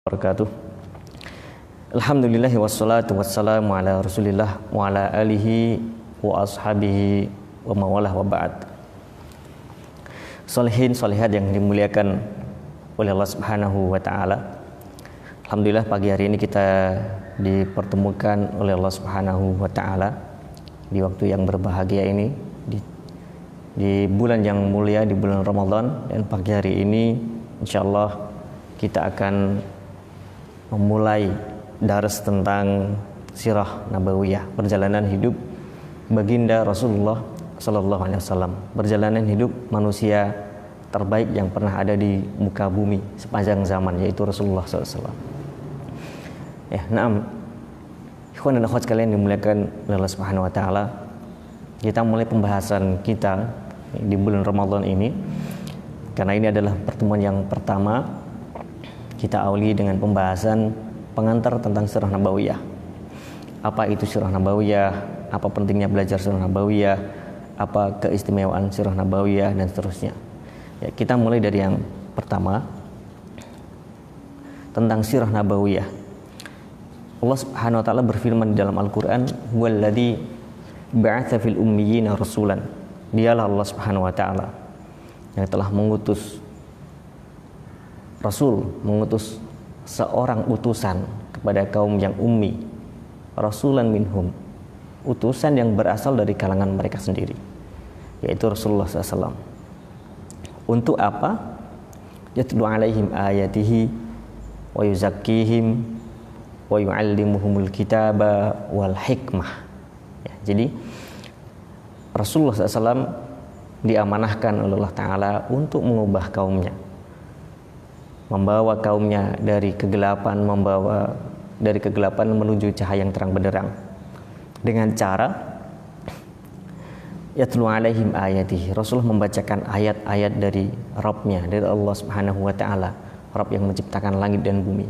Wabarakatuh. Alhamdulillah wassalatu wassalamu ala Rasulillah wa ala alihi wa ashabihi wa mawalah wa ba'd. Sholihin sholihat yang dimuliakan oleh Allah Subhanahu wa taala. Alhamdulillah pagi hari ini kita dipertemukan oleh Allah Subhanahu wa taala di waktu yang berbahagia ini di bulan yang mulia, di bulan Ramadan, dan pagi hari ini insyaallah kita akan memulai daras tentang sirah nabawiyah, perjalanan hidup baginda Rasulullah sallallahu alaihi wasallam, perjalanan hidup manusia terbaik yang pernah ada di muka bumi sepanjang zaman, yaitu Rasulullah sallallahu alaihi wasallam. Ikhwan dan akhwat sekalian dimuliakan oleh Allah Subhanahu wa taala. Kita mulai pembahasan kita di bulan Ramadan ini karena ini adalah pertemuan yang pertama. Kita awali dengan pembahasan pengantar tentang sirah nabawiyah. Apa itu sirah nabawiyah? Apa pentingnya belajar sirah nabawiyah? Apa keistimewaan sirah nabawiyah dan seterusnya. Ya, kita mulai dari yang pertama tentang sirah nabawiyah. Allah Subhanahu wa taala berfirman di dalam Al-Qur'an, "Huwallazi ba'atsa fil ummiyina rasulan." Dialah Allah Subhanahu wa taala yang telah mengutus Rasul, mengutus seorang utusan kepada kaum yang ummi, rasulan minhum, utusan yang berasal dari kalangan mereka sendiri, yaitu Rasulullah SAW. Untuk apa? Yatlu alaihim ayatihi wa yuzakkihim wa yu'allimuhumul kitaba wal hikmah. Ya, jadi Rasulullah SAW diamanahkan oleh Allah Ta'ala untuk mengubah kaumnya, membawa kaumnya dari kegelapan, menuju cahaya yang terang benderang dengan cara yatlu alaihim ayatihi. Rasulullah membacakan ayat-ayat dari Rabb-nya, dari Allah Subhanahu wa taala, Rabb yang menciptakan langit dan bumi.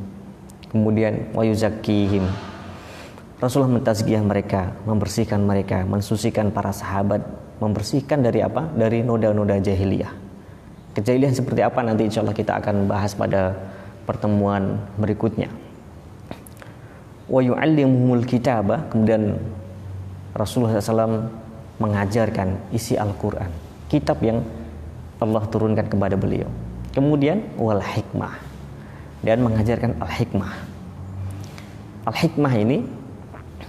Kemudian wa yuzakkihim. Rasulullah mentazkiyah mereka, membersihkan mereka, mensucikan para sahabat, membersihkan dari apa? Dari noda-noda jahiliyah. Kejahilian seperti apa nanti insyaallah kita akan bahas pada pertemuan berikutnya. Wa yu'allimuhumul kitaba. Kemudian Rasulullah SAW mengajarkan isi Al-Quran, kitab yang Allah turunkan kepada beliau. Kemudian wal hikmah, dan mengajarkan al-hikmah. Al-hikmah ini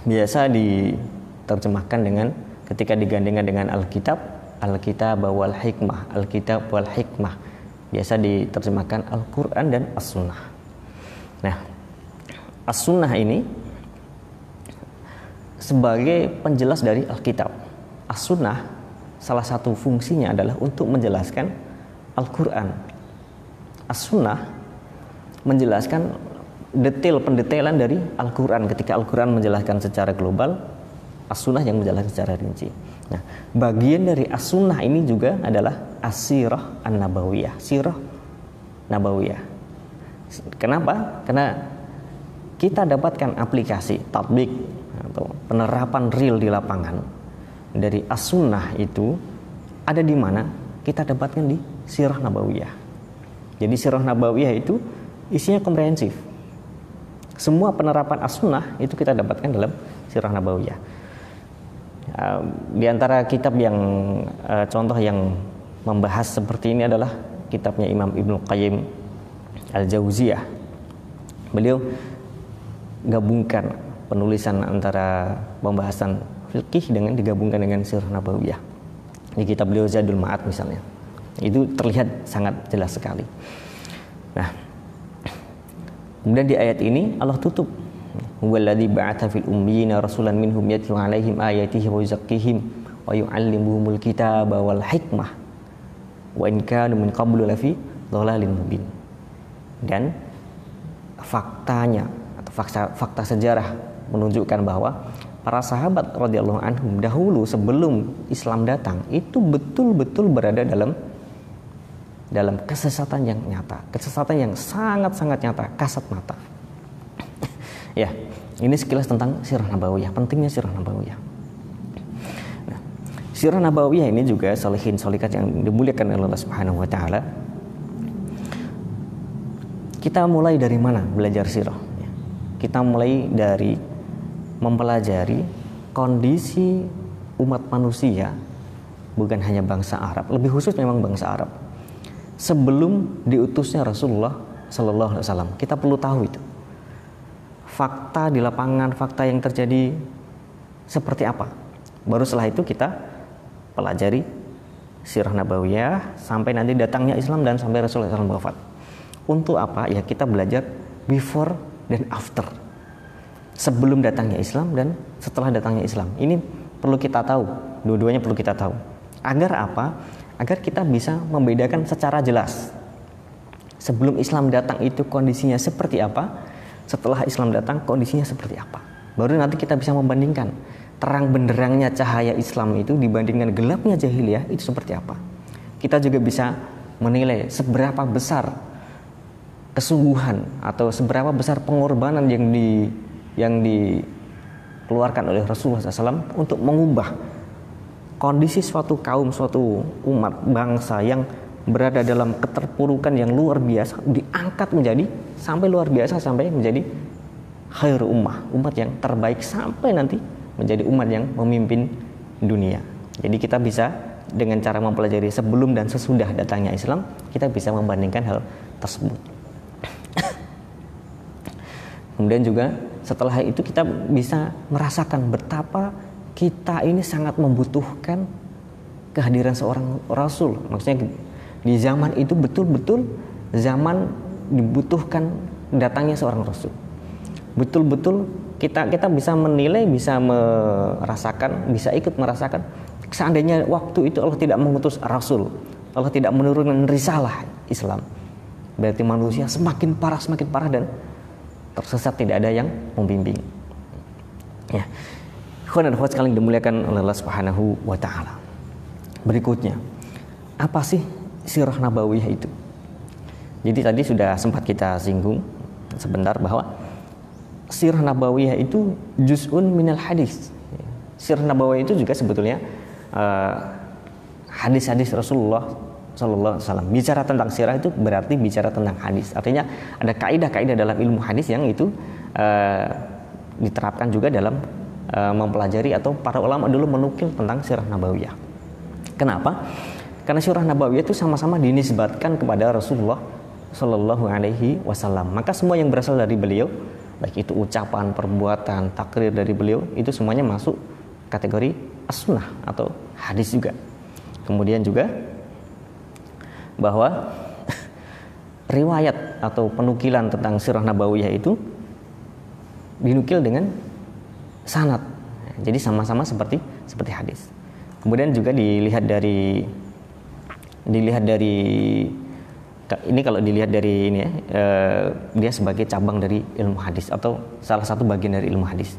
biasa diterjemahkan dengan ketika digandengkan dengan Alkitab wal hikmah, Alkitab wal hikmah. Biasa diterjemahkan Al-Quran dan As-Sunnah. Nah, As-Sunnah ini sebagai penjelas dari Alkitab. As-Sunnah salah satu fungsinya adalah untuk menjelaskan Al-Quran. As-Sunnah menjelaskan pendetailan dari Al-Quran. Ketika Al-Quran menjelaskan secara global, As-Sunnah yang menjelaskan secara rinci. Nah, bagian dari As-Sunnah ini juga adalah As-Sirah An-Nabawiyah, Sirah Nabawiyah. Kenapa? Karena kita dapatkan aplikasi, tatbik atau penerapan real di lapangan dari As-Sunnah itu ada di mana? Kita dapatkan di Sirah Nabawiyah. Jadi Sirah Nabawiyah itu isinya komprehensif. Semua penerapan As-Sunnah itu kita dapatkan dalam Sirah Nabawiyah. Di antara kitab yang contoh yang membahas seperti ini adalah kitabnya Imam Ibnu Qayyim Al-Jauziyah. Beliau gabungkan penulisan antara pembahasan fikih dengan digabungkan dengan sirah nabawiyah. Di kitab beliau Zadul Ma'ad misalnya, itu terlihat sangat jelas sekali. Nah, kemudian di ayat ini Allah tutup, "Huwallazi ba'atsa fil ummiyina rasulan minhum yatlu 'alaihim ayatihi wa yuzakkihim wa yu'allimuhumul kitaba wal hikmah wa in kanu min qablu lafi dhalalin mubin." Dan faktanya atau fakta sejarah menunjukkan bahwa para sahabat radhiyallahu anhum dahulu sebelum Islam datang itu betul-betul berada dalam kesesatan yang nyata, kesesatan yang sangat-sangat nyata, kasat mata. Ya, ini sekilas tentang sirah nabawiyah, pentingnya sirah nabawiyah. Nah, sirah nabawiyah ini juga sholihin sholikat yang dimuliakan oleh Allah Subhanahu wa taala. Kita mulai dari mana belajar sirah? Kita mulai dari mempelajari kondisi umat manusia, bukan hanya bangsa Arab, lebih khusus memang bangsa Arab. Sebelum diutusnya Rasulullah Sallallahu Alaihi Wasallam, kita perlu tahu itu. Fakta di lapangan, fakta yang terjadi seperti apa. Baru setelah itu kita pelajari sirah nabawiyah sampai nanti datangnya Islam dan sampai Rasulullah SAW wafat. Untuk apa? Ya kita belajar before dan after. Sebelum datangnya Islam dan setelah datangnya Islam. Ini perlu kita tahu, dua-duanya perlu kita tahu. Agar apa? Agar kita bisa membedakan secara jelas. Sebelum Islam datang itu kondisinya seperti apa, setelah Islam datang kondisinya seperti apa. Baru nanti kita bisa membandingkan terang benderangnya cahaya Islam itu dibandingkan gelapnya jahiliyah itu seperti apa. Kita juga bisa menilai seberapa besar kesungguhan atau seberapa besar pengorbanan yang dikeluarkan oleh Rasulullah SAW untuk mengubah kondisi suatu kaum, suatu umat bangsa yang berada dalam keterpurukan yang luar biasa, diangkat menjadi sampai luar biasa, sampai menjadi khairu ummah, umat yang terbaik, sampai nanti menjadi umat yang memimpin dunia. Jadi kita bisa dengan cara mempelajari sebelum dan sesudah datangnya Islam, kita bisa membandingkan hal tersebut. Kemudian juga setelah itu kita bisa merasakan betapa kita ini sangat membutuhkan kehadiran seorang Rasul. Maksudnya di zaman itu betul-betul zaman dibutuhkan datangnya seorang Rasul. Betul-betul kita bisa menilai, bisa merasakan, bisa ikut merasakan. Seandainya waktu itu Allah tidak mengutus Rasul, Allah tidak menurunkan risalah Islam, berarti manusia semakin parah dan tersesat, tidak ada yang membimbing. Ya. Ikhwan dan akhwat sekalian dimuliakan oleh Allah Subhanahu wa taala. Berikutnya, apa sih sirah nabawiyah itu? Jadi tadi sudah sempat kita singgung sebentar bahwa sirah nabawiyah itu juz'un minal hadis. Sirah nabawiyah itu juga sebetulnya hadis-hadis Rasulullah Sallallahu Alaihi Wasallam. Bicara tentang sirah itu berarti bicara tentang hadis. Artinya ada kaidah-kaidah dalam ilmu hadis yang itu diterapkan juga dalam mempelajari, atau para ulama dulu menukil tentang sirah nabawiyah. Kenapa? Karena sirah nabawiyah itu sama-sama dinisbatkan kepada Rasulullah Sallallahu Alaihi Wasallam. Maka semua yang berasal dari beliau, baik itu ucapan, perbuatan, takrir dari beliau, itu semuanya masuk kategori as-sunnah atau hadis juga. Kemudian juga bahwa riwayat atau penukilan tentang sirah nabawiyah itu dinukil dengan sanad. Jadi sama-sama seperti hadis. Kemudian juga dilihat dari ini, kalau dilihat dari ini ya, dia sebagai cabang dari ilmu hadis atau salah satu bagian dari ilmu hadis.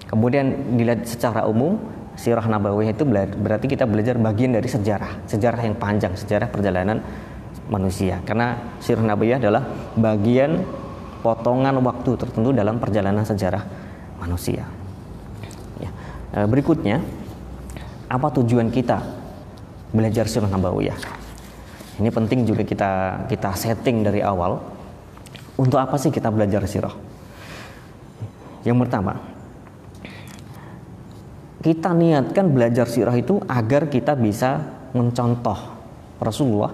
Kemudian dilihat secara umum, sirah nabawiyah itu berarti kita belajar bagian dari sejarah yang panjang, sejarah perjalanan manusia. Karena sirah nabawiyah adalah bagian potongan waktu tertentu dalam perjalanan sejarah manusia. Ya. Berikutnya, apa tujuan kita belajar sirah nabawiyah? Ini penting juga kita setting dari awal. Untuk apa sih kita belajar sirah? Yang pertama, kita niatkan belajar sirah itu agar kita bisa mencontoh Rasulullah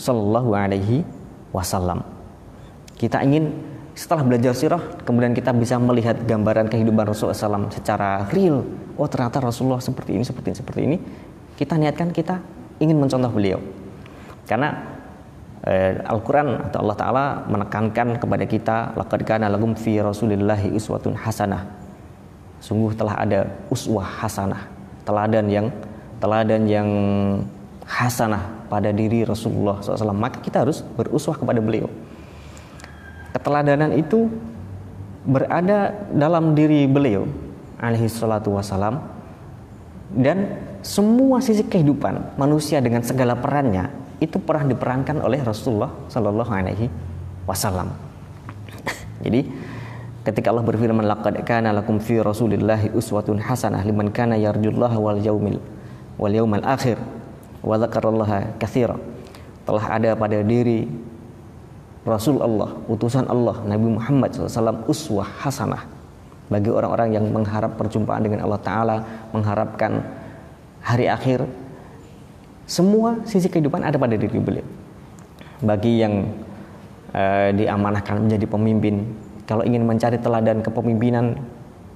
Sallallahu Alaihi Wasallam. Kita ingin setelah belajar sirah, kemudian kita bisa melihat gambaran kehidupan Rasulullah SAW secara real. Oh, ternyata Rasulullah seperti ini. Kita niatkan kita ingin mencontoh beliau. Karena Al-Quran atau Allah Ta'ala menekankan kepada kita, laqad kana lakum fi rasulillahi uswatun hasanah. Sungguh telah ada uswah hasanah, teladan yang hasanah pada diri Rasulullah SAW. Maka kita harus beruswah kepada beliau. Keteladanan itu berada dalam diri beliau alaihi salatu wassalam, dan semua sisi kehidupan manusia dengan segala perannya itu pernah diperankan oleh Rasulullah Sallallahu Alaihi Wasallam. Jadi ketika Allah berfirman, laqad kana lakum fi rasulillahi uswatun hasanah liman kana yarjullaha wal yaumal akhir wa dzakarallaha katsira. Telah ada pada diri Rasul Allah, utusan Allah, Nabi Muhammad SAW uswah hasanah bagi orang-orang yang mengharap perjumpaan dengan Allah Ta'ala, mengharapkan hari akhir. Semua sisi kehidupan ada pada diri beliau. Bagi yang diamanahkan menjadi pemimpin, kalau ingin mencari teladan kepemimpinan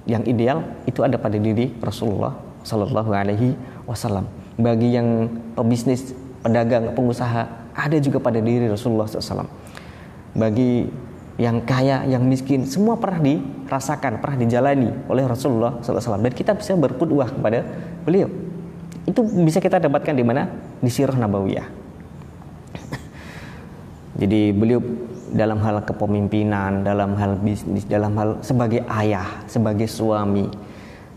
yang ideal, itu ada pada diri Rasulullah Sallallahu Alaihi Wasallam. Bagi yang pebisnis, pedagang, pengusaha, ada juga pada diri Rasulullah SAW. Bagi yang kaya, yang miskin, semua pernah dirasakan, pernah dijalani oleh Rasulullah SAW. Dan kita bisa berqudwah kepada beliau. Itu bisa kita dapatkan di mana? Di Sirah Nabawiyah. Jadi beliau dalam hal kepemimpinan, dalam hal bisnis, dalam hal sebagai ayah, sebagai suami,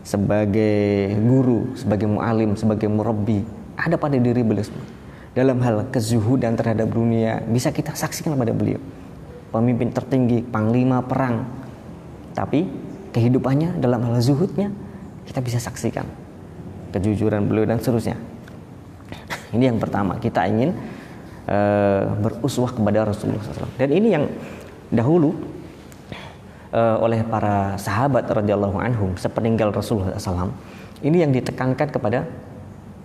sebagai guru, sebagai mu'alim, sebagai murabbi, ada pada diri beliau semua. Dalam hal kezuhudan terhadap dunia, bisa kita saksikan pada beliau. Pemimpin tertinggi, panglima perang, tapi kehidupannya dalam hal zuhudnya kita bisa saksikan kejujuran beliau dan seterusnya. Ini yang pertama, kita ingin beruswah kepada Rasulullah SAW. Dan ini yang dahulu oleh para sahabat radhiyallahu anhum sepeninggal Rasulullah SAW, ini yang ditekankan kepada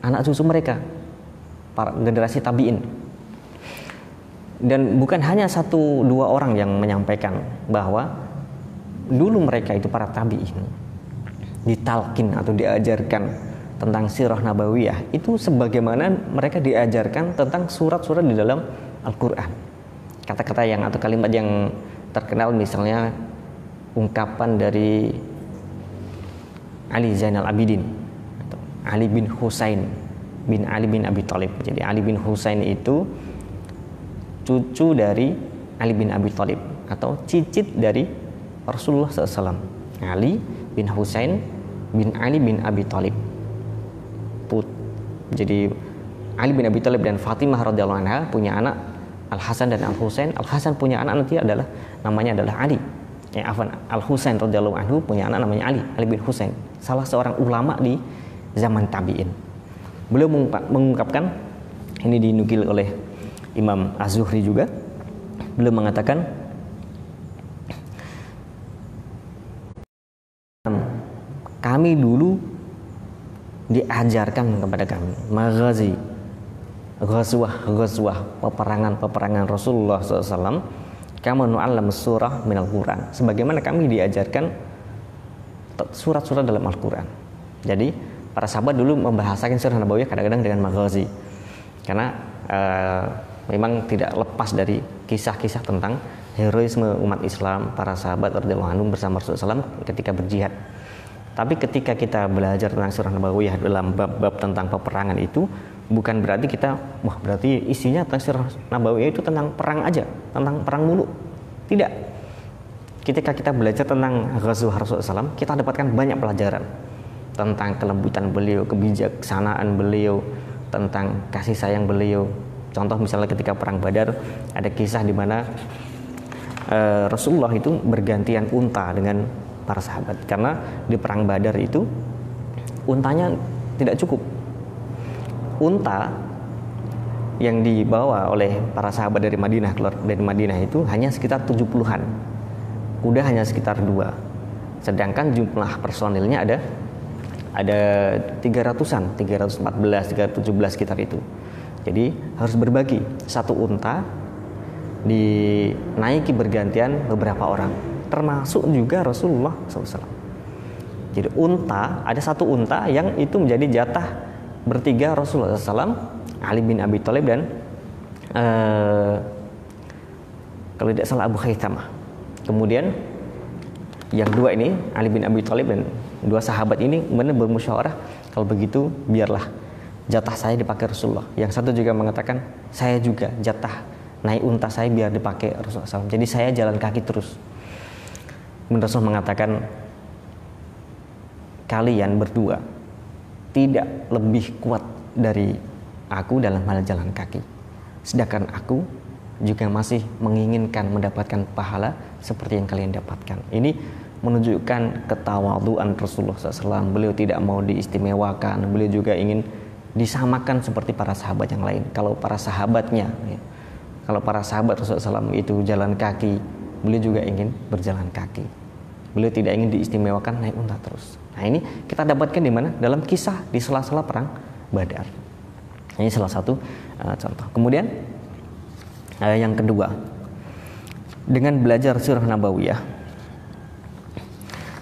anak cucu mereka, para generasi tabi'in. Dan bukan hanya 1-2 orang yang menyampaikan bahwa dulu mereka itu para tabi'in ditalkin atau diajarkan tentang sirah nabawiyah itu sebagaimana mereka diajarkan tentang surat-surat di dalam Al-Quran. Kata-kata yang atau kalimat yang terkenal, misalnya ungkapan dari Ali Zainal Abidin atau Ali bin Husain bin Ali bin Abi Thalib. Jadi Ali bin Husain itu cucu dari Ali bin Abi Thalib atau cicit dari Rasulullah SAW. Ali bin Husain bin Ali bin Abi Thalib. Jadi Ali bin Abi Thalib dan Fatimah radhiyallahu anha punya anak Al-Hasan dan Al-Husain. Al-Hasan punya anak nanti namanya adalah Ali. Al-Husain radhiyallahu anhu punya anak namanya Ali bin Husain, salah seorang ulama di zaman tabi'in. Beliau mengungkapkan, ini dinukil oleh Imam Az-Zuhri juga, beliau mengatakan, kami dulu diajarkan kepada kami maghazi, ghazwah, peperangan Rasulullah SAW, kama nu'allam surah minal Quran, sebagaimana kami diajarkan surat-surat dalam Al-Quran. Jadi para sahabat dulu membahasakan sirah nabawiyah kadang-kadang dengan maghazi, karena memang tidak lepas dari kisah-kisah tentang heroisme umat Islam, para sahabat radhiyallahu anhum bersama Rasulullah SAW ketika berjihad. Tapi ketika kita belajar tentang surah nabawiyah dalam bab-bab tentang peperangan itu, bukan berarti kita, wah berarti isinya tentang surah nabawiyah itu tentang perang aja, tentang perang mulu. Tidak. Ketika kita belajar tentang ghazwah Rasulullah SAW, kita dapatkan banyak pelajaran tentang kelembutan beliau, kebijaksanaan beliau, tentang kasih sayang beliau. Contoh misalnya ketika perang Badar, ada kisah di mana Rasulullah itu bergantian unta dengan para sahabat, karena di perang Badar itu untanya tidak cukup. Unta yang dibawa oleh para sahabat dari Madinah, keluar dari Madinah itu hanya sekitar 70-an, kuda hanya sekitar 2, sedangkan jumlah personilnya ada 300-an, 314, 317 sekitar itu. Jadi harus berbagi, satu unta dinaiki bergantian beberapa orang, termasuk juga Rasulullah SAW. Jadi ada satu unta yang itu menjadi jatah bertiga Rasulullah SAW, Ali bin Abi Thalib dan kalau tidak salah Abu Khaisamah. Kemudian yang dua ini, Ali bin Abi Thalib dan dua sahabat ini benar bermusyawarah, kalau begitu biarlah jatah saya dipakai Rasulullah. Yang satu juga mengatakan, saya juga jatah naik unta saya biar dipakai Rasulullah SAW. Jadi saya jalan kaki terus. Rasul mengatakan, kalian berdua tidak lebih kuat dari aku dalam hal jalan kaki, sedangkan aku juga masih menginginkan mendapatkan pahala seperti yang kalian dapatkan. Ini menunjukkan ketawaduan Rasulullah SAW. Beliau tidak mau diistimewakan, beliau juga ingin disamakan seperti para sahabat yang lain. Kalau para sahabatnya Kalau para sahabat Rasulullah SAW itu jalan kaki, beliau juga ingin berjalan kaki. Beliau tidak ingin diistimewakan naik unta terus. Nah, ini kita dapatkan di mana? Dalam kisah di sela-sela perang Badar. Ini salah satu contoh. Kemudian yang kedua, dengan belajar sirah nabawiyah,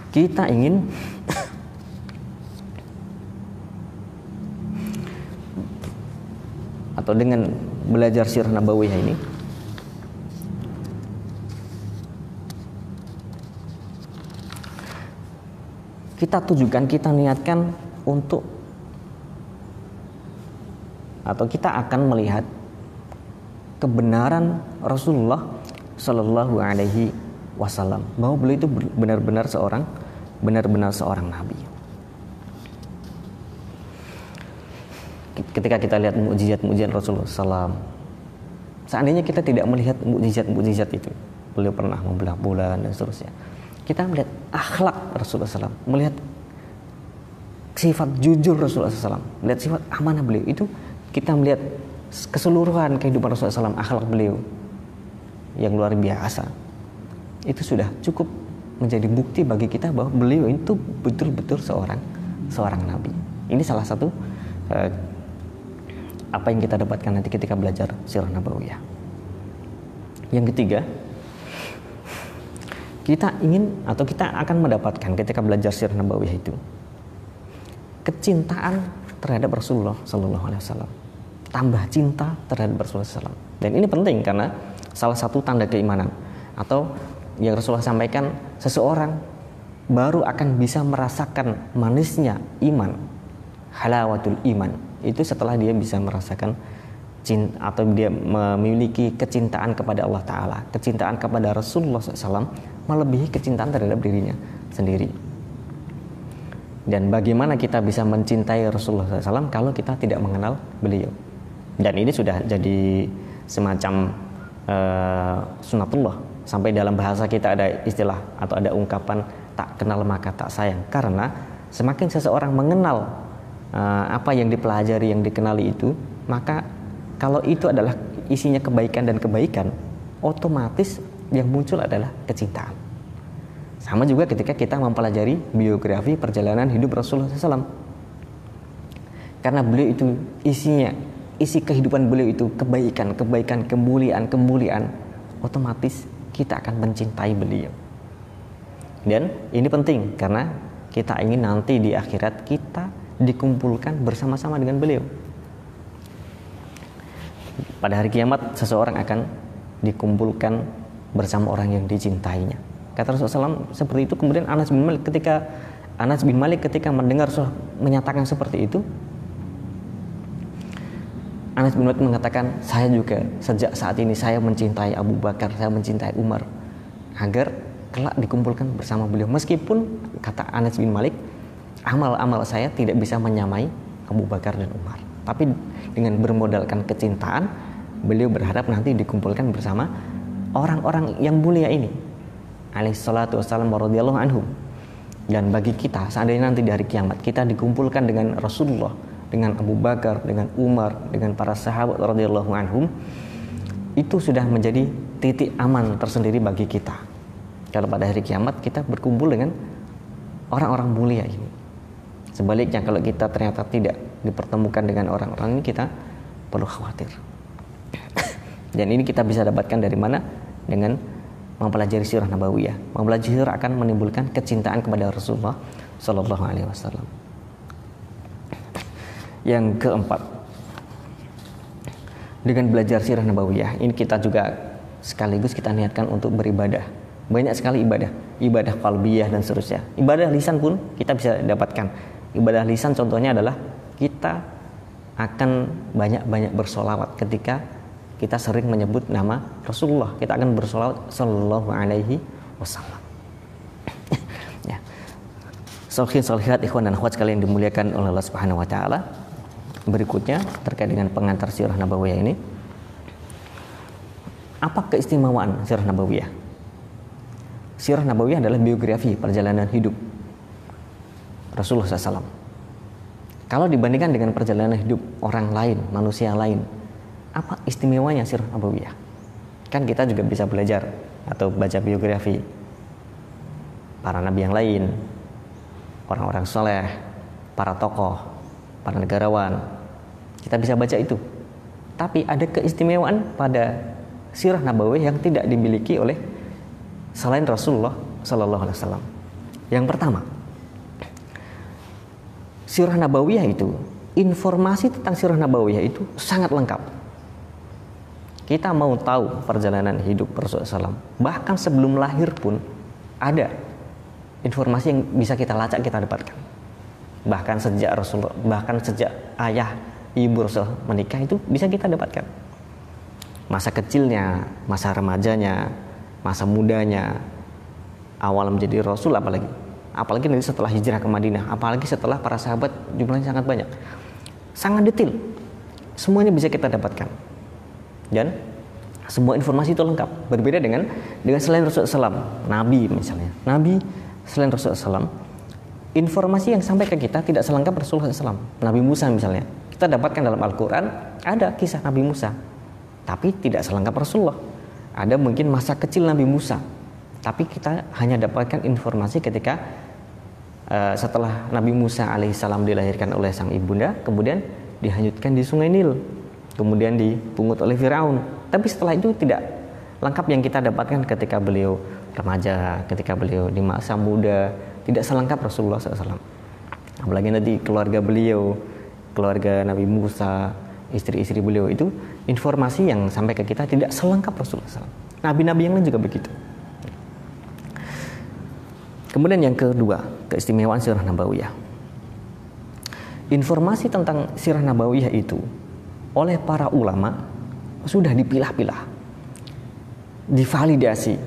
kita ingin atau dengan belajar sirah nabawiyah ini, kita tujukan, kita niatkan untuk, atau kita akan melihat kebenaran Rasulullah Shallallahu Alaihi Wasallam, bahwa beliau itu benar-benar seorang nabi. Ketika kita lihat mukjizat Rasulullah SAW, seandainya kita tidak melihat mukjizat itu, beliau pernah membelah bulan dan seterusnya, kita melihat akhlak Rasulullah SAW, melihat sifat jujur Rasulullah SAW, melihat sifat amanah beliau, itu kita melihat keseluruhan kehidupan Rasulullah SAW, akhlak beliau yang luar biasa, itu sudah cukup menjadi bukti bagi kita bahwa beliau itu betul-betul seorang nabi. Ini salah satu apa yang kita dapatkan nanti ketika belajar sirah nabawiyah. Yang ketiga, kita ingin atau kita akan mendapatkan ketika belajar sirah nabawiyah itu kecintaan terhadap Rasulullah Sallallahu Alaihi Wasallam, tambah cinta terhadap Rasulullah SAW. Dan ini penting karena salah satu tanda keimanan, atau yang Rasulullah sampaikan, seseorang baru akan bisa merasakan manisnya iman, halawatul iman, itu setelah dia bisa merasakan cinta, atau dia memiliki kecintaan kepada Allah Ta'ala, kecintaan kepada Rasulullah SAW melebihi kecintaan terhadap dirinya sendiri. Dan bagaimana kita bisa mencintai Rasulullah SAW kalau kita tidak mengenal beliau? Dan ini sudah jadi semacam sunatullah. Sampai dalam bahasa kita ada istilah atau ada ungkapan tak kenal maka tak sayang. Karena semakin seseorang mengenal apa yang dipelajari, yang dikenali itu, maka kalau itu adalah isinya kebaikan dan kebaikan, otomatis yang muncul adalah kecintaan. Sama juga ketika kita mempelajari biografi perjalanan hidup Rasulullah SAW. Karena beliau itu isi kehidupan beliau itu kebaikan, kemuliaan, otomatis kita akan mencintai beliau. Dan ini penting karena kita ingin nanti di akhirat kita dikumpulkan bersama-sama dengan beliau. Pada hari kiamat seseorang akan dikumpulkan bersama orang yang dicintainya. Kata Rasulullah SAW seperti itu. Kemudian Anas bin Malik ketika mendengar Rasulullah menyatakan seperti itu, Anas bin Malik mengatakan, saya juga sejak saat ini saya mencintai Abu Bakar, saya mencintai Umar, agar kelak dikumpulkan bersama beliau. Meskipun kata Anas bin Malik, amal-amal saya tidak bisa menyamai Abu Bakar dan Umar, tapi dengan bermodalkan kecintaan, beliau berharap nanti dikumpulkan bersama orang-orang yang mulia ini, alaihi salatu wassalam radhiyallahu anhum. Dan bagi kita, seandainya nanti di hari kiamat kita dikumpulkan dengan Rasulullah, dengan Abu Bakar, dengan Umar, dengan para sahabat radhiyallahu anhum, itu sudah menjadi titik aman tersendiri bagi kita. Kalau pada hari kiamat kita berkumpul dengan orang-orang mulia ini. Sebaliknya kalau kita ternyata tidak dipertemukan dengan orang-orang ini, kita perlu khawatir. Dan ini kita bisa dapatkan dari mana? Dengan mempelajari sirah nabawiyah. Mempelajari sirah akan menimbulkan kecintaan kepada Rasulullah Sallallahu Alaihi Wasallam. Yang keempat, dengan belajar sirah nabawiyah ini kita juga sekaligus kita niatkan untuk beribadah. Banyak sekali ibadah qalbiyah dan seterusnya. Ibadah lisan pun kita bisa dapatkan. Ibadah lisan contohnya adalah kita akan banyak-banyak bersolawat ketika kita sering menyebut nama Rasulullah. Kita akan bersolawat Sallallahu Alaihi Wasallam. Ya. Sholihin-sholihat ikhwan dan akhwat sekalian dimuliakan oleh Allah Subhanahu Wa Taala. Berikutnya terkait dengan pengantar sirah nabawiyah ini, apa keistimewaan sirah nabawiyah? Sirah nabawiyah adalah biografi perjalanan hidup Rasulullah SAW. Kalau dibandingkan dengan perjalanan hidup orang lain, manusia lain, apa istimewanya sirah nabawiyah? Kan kita juga bisa belajar atau baca biografi para nabi yang lain, orang-orang soleh, para tokoh, para negarawan. Kita bisa baca itu. Tapi ada keistimewaan pada sirah nabawiyah yang tidak dimiliki oleh selain Rasulullah Sallallahu Alaihi Wasallam. Yang pertama, sirah nabawiyah itu, informasi tentang sirah nabawiyah itu sangat lengkap. Kita mau tahu perjalanan hidup Rasulullah SAW, bahkan sebelum lahir pun ada informasi yang bisa kita lacak, kita dapatkan. Bahkan sejak Rasulullah, bahkan sejak ayah ibu Rasul menikah itu bisa kita dapatkan. Masa kecilnya, masa remajanya, masa mudanya, awal menjadi Rasul, apalagi nanti setelah hijrah ke Madinah, apalagi setelah para sahabat jumlahnya sangat banyak, sangat detail, semuanya bisa kita dapatkan. Dan semua informasi itu lengkap. Berbeda dengan selain Rasulullah SAW, Nabi misalnya. Nabi selain Rasulullah SAW, informasi yang sampai ke kita tidak selengkap Rasulullah SAW. Nabi Musa misalnya, kita dapatkan dalam Al-Quran ada kisah Nabi Musa, tapi tidak selengkap Rasulullah. Ada mungkin masa kecil Nabi Musa, tapi kita hanya dapatkan informasi ketika setelah Nabi Musa alaihissalam dilahirkan oleh sang ibunda, kemudian dihanyutkan di Sungai Nil, kemudian dipungut oleh Firaun. Tapi setelah itu tidak lengkap yang kita dapatkan ketika beliau remaja, ketika beliau di masa muda, tidak selengkap Rasulullah SAW. Apalagi nanti keluarga beliau, keluarga Nabi Musa, istri-istri beliau, itu informasi yang sampai ke kita tidak selengkap Rasulullah SAW. Nabi-nabi yang lain juga begitu. Kemudian yang kedua, keistimewaan sirah nabawiyah. Informasi tentang sirah nabawiyah itu oleh para ulama sudah dipilah-pilah, divalidasi,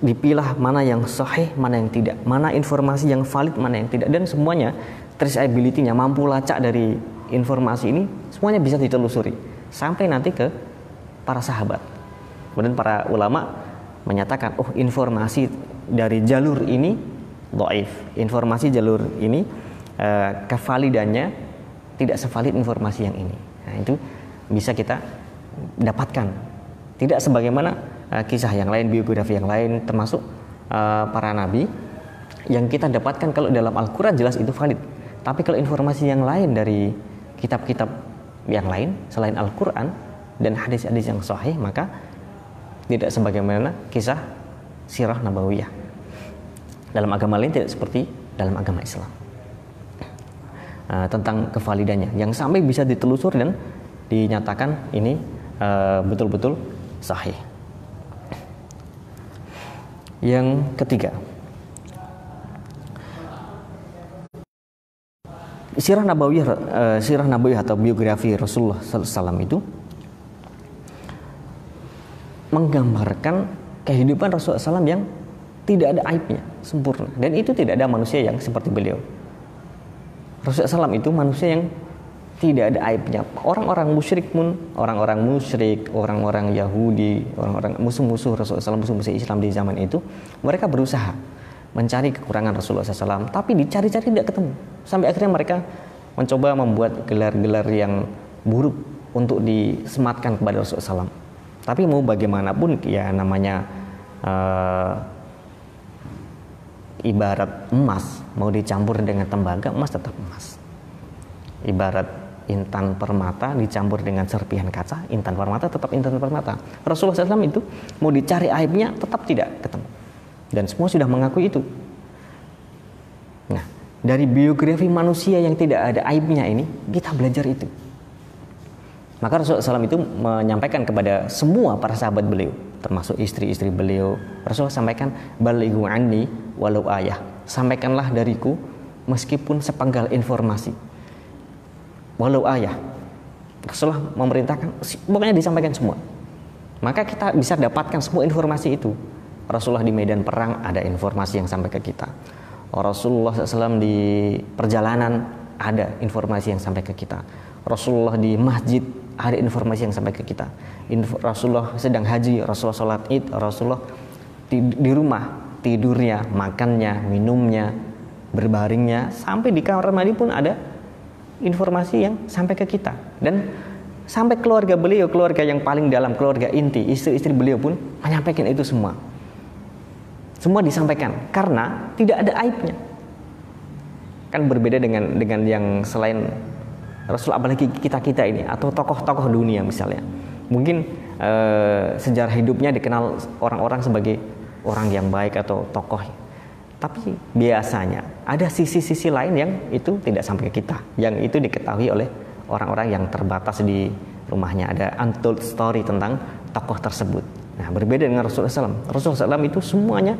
dipilah mana yang sahih, mana yang tidak, mana informasi yang valid, mana yang tidak, dan semuanya traceability-nya, mampu lacak dari informasi ini, semuanya bisa ditelusuri sampai nanti ke para sahabat. Kemudian para ulama menyatakan, oh informasi dari jalur ini dhaif, informasi jalur ini kevalidannya tidak sevalid informasi yang ini. Nah, itu bisa kita dapatkan. Tidak sebagaimana kisah yang lain, biografi yang lain, termasuk para nabi yang kita dapatkan kalau dalam Al-Quran jelas itu valid. Tapi kalau informasi yang lain dari kitab-kitab yang lain selain Al-Quran dan hadis-hadis yang sahih, maka tidak sebagaimana kisah sirah nabawiyah. Dalam agama lain tidak seperti dalam agama Islam. Tentang kevalidannya yang sampai bisa ditelusur dan dinyatakan ini betul-betul sahih. Yang ketiga, sirah nabawiyah atau biografi Rasulullah SAW itu menggambarkan kehidupan Rasulullah SAW yang tidak ada aibnya, sempurna, dan itu tidak ada manusia yang seperti beliau. Rasulullah SAW itu manusia yang tidak ada aibnya. Orang-orang musyrik pun, orang-orang Yahudi, orang-orang musuh-musuh Rasulullah SAW, musuh-musuh Islam di zaman itu, mereka berusaha mencari kekurangan Rasulullah SAW, tapi dicari-cari tidak ketemu. Sampai akhirnya mereka mencoba membuat gelar-gelar yang buruk untuk disematkan kepada Rasulullah SAW. Tapi mau bagaimanapun, ya namanya ibarat emas, mau dicampur dengan tembaga, emas tetap emas. Ibarat intan permata dicampur dengan serpihan kaca, intan permata tetap intan permata. Rasulullah SAW itu mau dicari aibnya tetap tidak ketemu, dan semua sudah mengakui itu. Nah, dari biografi manusia yang tidak ada aibnya ini, kita belajar itu. Maka Rasulullah SAW itu menyampaikan kepada semua para sahabat beliau, termasuk istri-istri beliau. Rasulullah sampaikan, balighu anni walau ayah, sampaikanlah dariku meskipun sepenggal informasi, walau ayah. Rasulullah memerintahkan pokoknya disampaikan semua. Maka kita bisa dapatkan semua informasi itu. Rasulullah di medan perang ada informasi yang sampai ke kita. Rasulullah SAW di perjalanan ada informasi yang sampai ke kita. Rasulullah di masjid ada informasi yang sampai ke kita. Rasulullah sedang haji, Rasulullah sholat id, Rasulullah di rumah tidurnya, makannya, minumnya, berbaringnya, sampai di kamar mandi pun ada informasi yang sampai ke kita. Dan Sampai keluarga beliau, keluarga yang paling dalam, keluarga inti, istri-istri beliau pun menyampaikan itu semua. Semua disampaikan karena tidak ada aibnya. Kan berbeda dengan yang selain Rasul, apalagi kita ini atau tokoh-tokoh dunia misalnya. Mungkin sejarah hidupnya dikenal orang-orang sebagai orang yang baik atau tokoh. Tapi biasanya ada sisi-sisi lain yang itu tidak sampai ke kita, yang itu diketahui oleh orang-orang yang terbatas di rumahnya. Ada untold story tentang tokoh tersebut. Nah, berbeda dengan Rasulullah SAW. Rasulullah SAW itu semuanya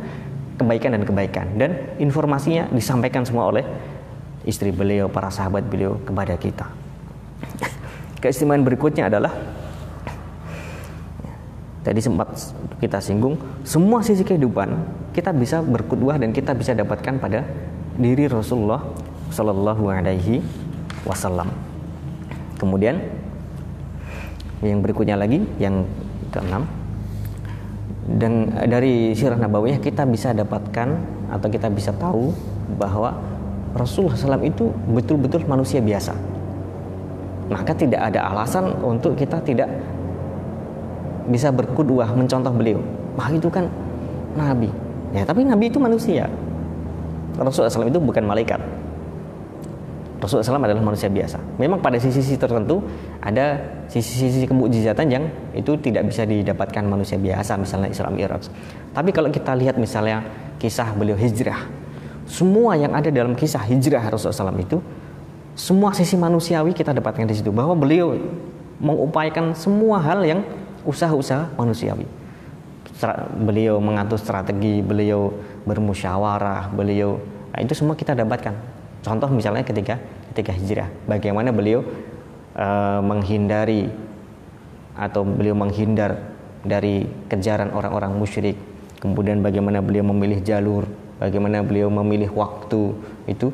kebaikan dan kebaikan, dan informasinya disampaikan semua oleh istri beliau, para sahabat beliau kepada kita. Keistimewaan berikutnya adalah tadi sempat kita singgung, semua sisi kehidupan kita bisa berqudwah dan kita bisa dapatkan pada diri Rasulullah Shallallahu Alaihi Wasallam. Kemudian yang berikutnya lagi, yang keenam, dan dari sirah nabawiyah kita bisa dapatkan atau kita bisa tahu bahwa Rasulullah SAW itu betul-betul manusia biasa. Maka tidak ada alasan untuk kita tidak bisa berqudwah, mencontoh beliau. Wah, itu kan Nabi. Ya, tapi Nabi itu manusia. Rasulullah SAW itu bukan malaikat. Rasulullah SAW adalah manusia biasa. Memang pada sisi-sisi tertentu ada sisi-sisi kemukjizatan yang itu tidak bisa didapatkan manusia biasa, misalnya Isra Mi'raj. Tapi kalau kita lihat misalnya kisah beliau hijrah, semua yang ada dalam kisah hijrah Rasulullah SAW itu, semua sisi manusiawi kita dapatkan di situ. Bahwa beliau mengupayakan semua hal yang usaha-usaha manusiawi. Beliau mengatur strategi, beliau bermusyawarah, beliau, nah, itu semua kita dapatkan. Contoh misalnya ketika hijrah, bagaimana beliau menghindari atau beliau menghindar dari kejaran orang-orang musyrik. Kemudian bagaimana beliau memilih jalur, bagaimana beliau memilih waktu, itu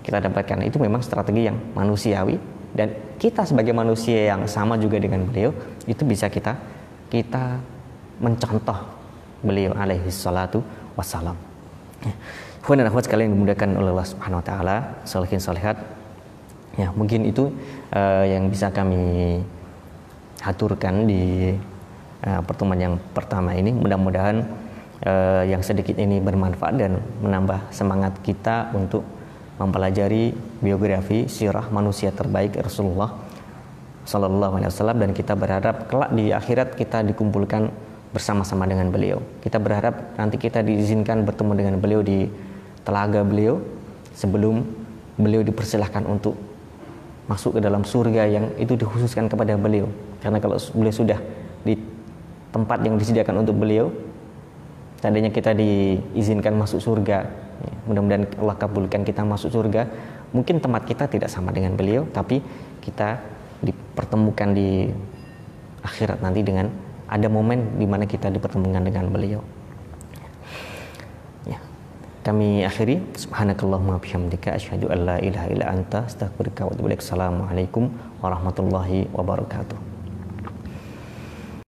kita dapatkan. Itu memang strategi yang manusiawi, dan kita sebagai manusia yang sama juga dengan beliau itu bisa kita mencontoh beliau alaihi salatu wassalam. Ikhwan dan akhwat sekalian dimudahkan oleh Allah Subhanahu wa taala, sholihin sholihat. Ya, mungkin itu yang bisa kami aturkan di pertemuan yang pertama ini. Mudah-mudahan yang sedikit ini bermanfaat dan menambah semangat kita untuk mempelajari biografi sirah manusia terbaik Rasulullah Sallallahu Alaihi Wasallam, dan kita berharap kelak di akhirat kita dikumpulkan bersama-sama dengan beliau. Kita berharap nanti kita diizinkan bertemu dengan beliau di telaga beliau sebelum beliau dipersilahkan untuk masuk ke dalam surga yang itu dikhususkan kepada beliau. Karena kalau beliau sudah di tempat yang disediakan untuk beliau, seandainya kita diizinkan masuk surga, ya, mudah-mudahan Allah kabulkan kita masuk surga. Mungkin tempat kita tidak sama dengan beliau, tapi kita dipertemukan di akhirat nanti dengan ada momen di mana kita dipertemukan dengan beliau. Ya. Kami akhiri, subhanakallahumma bihamdika asyhadu an la ilaha illa anta astaghfiruka wa atubu ilaik. Assalamualaikum warahmatullahi wabarakatuh.